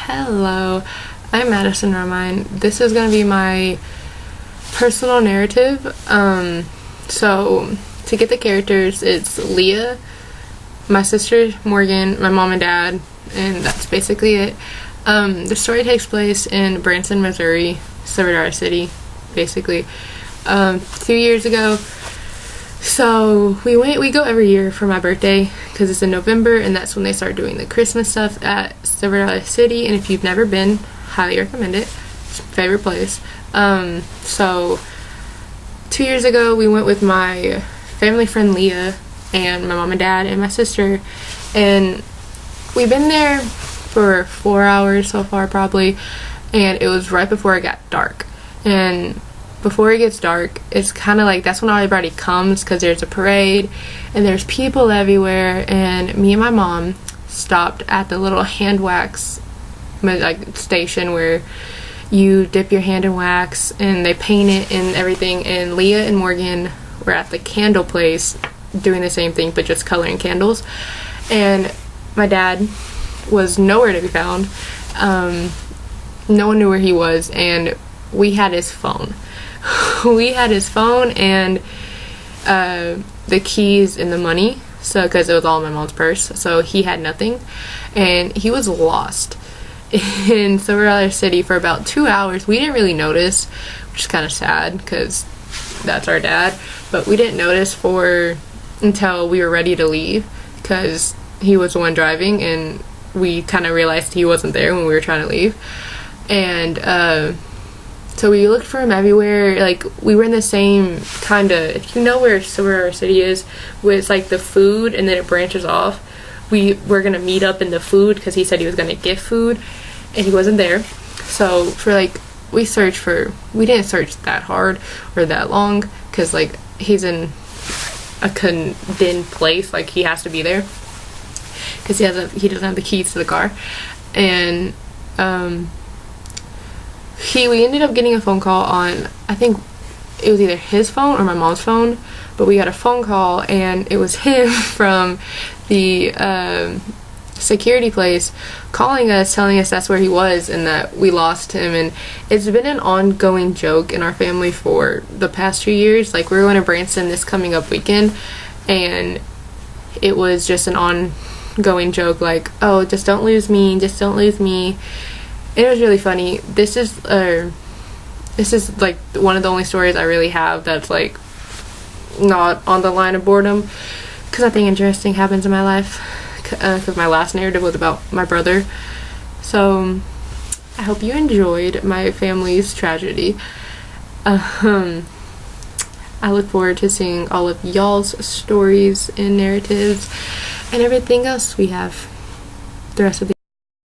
Hello, I'm Madison Romine. This is going to be my personal narrative. So to get the characters, it's Leah, my sister Morgan, my mom and dad, and that's basically it. The story takes place in Branson, Missouri, Silver Dollar City, basically. 2 years ago. So we go every year for my birthday because it's in November, and that's when they start doing the Christmas stuff at Silver Dollar City. And if you've never been, highly recommend it. It's my favorite place. So 2 years ago we went with my family friend Leah and my mom and dad and my sister, and we've been there for 4 hours so far probably, and it was right before it got dark. And before it gets dark, it's kind of like that's when everybody comes because there's a parade and there's people everywhere. And me and my mom stopped at the little hand wax station where you dip your hand in wax and they paint it and everything. And Leah and Morgan were at the candle place doing the same thing but just coloring candles. And my dad was nowhere to be found. No one knew where he was, and we had his phone. We had his phone and the keys and the money, so because it was all in my mom's purse, so he had nothing, and he was lost in Silver Dollar City for about 2 hours. We didn't really notice, which is kind of sad because that's our dad, but we didn't notice until we were ready to leave because he was the one driving, and we kind of realized he wasn't there when we were trying to leave. And so we looked for him everywhere. Like, we were in the same kind of, if you know where Silver Dollar City is, where it's like the food and then it branches off. We were going to meet up in the food because he said he was going to get food, and he wasn't there. So we didn't search that hard or that long because he's in a condemned place. Like, he has to be there because he doesn't have the keys to the car. And we ended up getting a phone call on, I think it was either his phone or my mom's phone, but we got a phone call and it was him from the security place calling us, telling us that's where he was and that we lost him. And it's been an ongoing joke in our family for the past 2 years. Like, we're going to Branson this coming up weekend, and it was just an ongoing joke, like, oh, just don't lose me, just don't lose me. It was really funny. This is like one of the only stories I really have that's like not on the line of boredom, because nothing interesting happens in my life, because my last narrative was about my brother. So I hope you enjoyed my family's tragedy. I look forward to seeing all of y'all's stories and narratives and everything else we have the rest of the